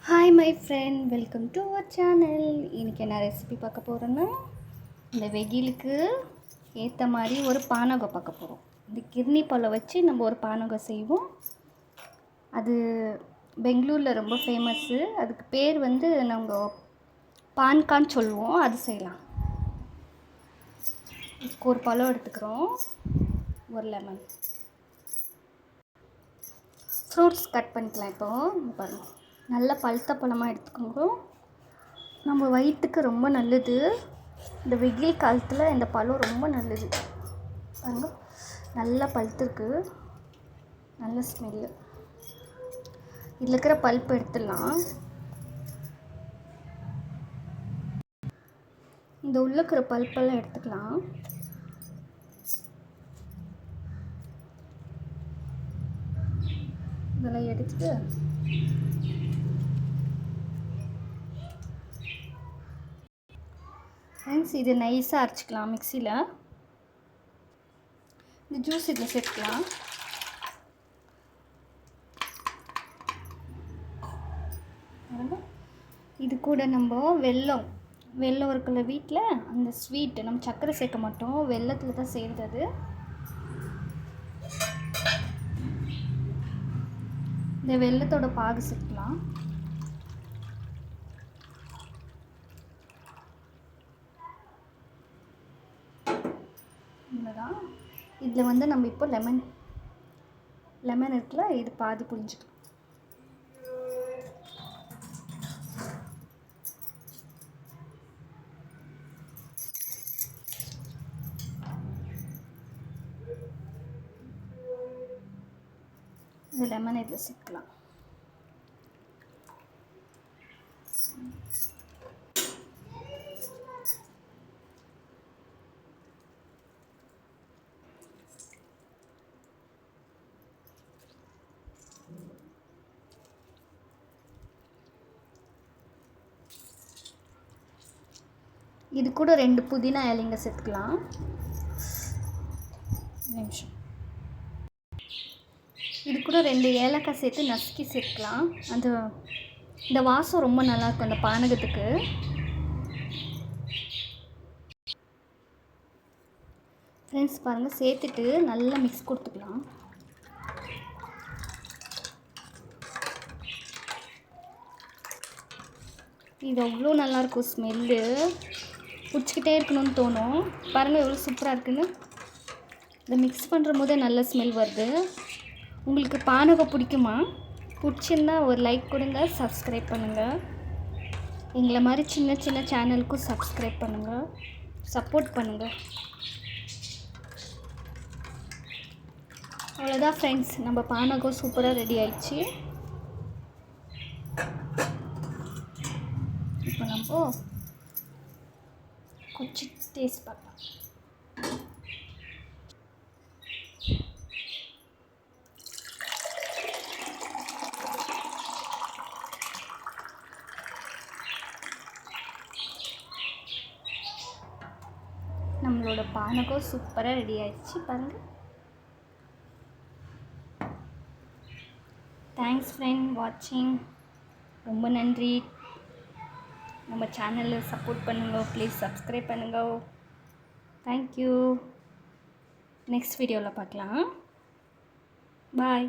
Hi my friend, welcome to our channel. இன்றைக்கி என்ன recipe பார்க்க போகிறோன்னா, இந்த வெயிலுக்கு ஏற்ற மாதிரி ஒரு பானகம் பார்க்க போகிறோம். இந்த கிர்னி பழம் வச்சு நம்ம ஒரு பானகம் செய்வோம். அது பெங்களூரில் ரொம்ப ஃபேமஸ்ஸு. அதுக்கு பேர் வந்து நாங்கள் பான்கான்னு சொல்லுவோம். அது செய்யலாம். இப்போ ஒரு பழம் எடுத்துக்கிறோம், ஒரு லெமன். ஃப்ரூட்ஸ் கட் பண்ணிக்கலாம். இப்போது பாருங்கள், நல்ல பழுத்த பழமாக எடுத்துக்கோங்க. நம்ம வயிற்றுக்கு ரொம்ப நல்லது. இந்த வெயில் காலத்தில் இந்த பழம் ரொம்ப நல்லது. பாருங்க, நல்லா பழுத்துருக்கு, நல்ல ஸ்மெல்லு. இதில் இருக்கிற பல்ப்பு எடுத்துடலாம். இந்த உள்ள இருக்கிற பல்ப்பெல்லாம் எடுத்துக்கலாம். இதெல்லாம் எடுத்துட்டு ஃப்ரெண்ட்ஸ், இது நைஸாக அரைச்சிக்கலாம் மிக்சியில். இந்த ஜூஸ் இதில் சேர்த்துக்கலாம். இது கூட நம்ம வெல்லம் இருக்குல்ல வீட்டில், அந்த ஸ்வீட்டு நம்ம சர்க்கரை சேர்க்க மாட்டோம், வெல்லத்தில் தான் செய்கிறது. அது இந்த வெல்லத்தோட பாகு சேர்க்கலாம். இவ்வளோதான். இதில் வந்து நம்ம இப்போ லெமன் இருக்குல்ல, இது பாதி புழிஞ்சிக்கலாம். இந்த லெமன் இதில் சேர்க்கலாம். இது கூட 2 புதினா இலைங்க சேர்த்துக்கலாம். நிமிஷம். இது கூட 2 ஏலக்காய் சேர்த்து நசுக்கி சேர்க்கலாம். இந்த வாசம் ரொம்ப நல்லாயிருக்கும் அந்த பானகத்துக்கு. ஃப்ரெண்ட்ஸ் பாருங்கள், சேர்த்துட்டு நல்லா மிக்ஸ் கொடுத்துக்கலாம். இது அவ்வளோ நல்லாயிருக்கும் ஸ்மெல்லு. குடிச்சிக்கிட்டே இருக்கணும்னு தோணும். பாருங்கள் எவ்வளோ சூப்பராக இருக்குன்னு. இதை மிக்ஸ் பண்ணுற போதே நல்ல ஸ்மெல் வருது. உங்களுக்கு பானகம் பிடிக்குமா? பிடிச்சிருந்தா ஒரு லைக் கொடுங்க, சப்ஸ்கிரைப் பண்ணுங்கள். எங்களை மாதிரி சின்ன சின்ன சேனலுக்கும் சப்ஸ்கிரைப் பண்ணுங்கள், சப்போர்ட் பண்ணுங்கள். அவ்வளோதான் ஃப்ரெண்ட்ஸ், நம்ம பானகம் சூப்பராக ரெடி ஆயிடுச்சு. இப்போ நம்ம கொஞ்சம் டேஸ்ட் பார்க்கலாம். நம்மளோட பானகம் சூப்பராக ரெடி ஆயிடுச்சு பாருங்கள். தேங்க்ஸ் ஃப்ரெண்ட் வாட்சிங். ரொம்ப நன்றி. நம்ம சேனலில் சப்போர்ட் பண்ணுங்க, ப்ளீஸ் சப்ஸ்கிரைப் பண்ணுங்க. தேங்க்யூ. நெக்ஸ்ட் வீடியோவில் பார்க்கலாம். பாய்.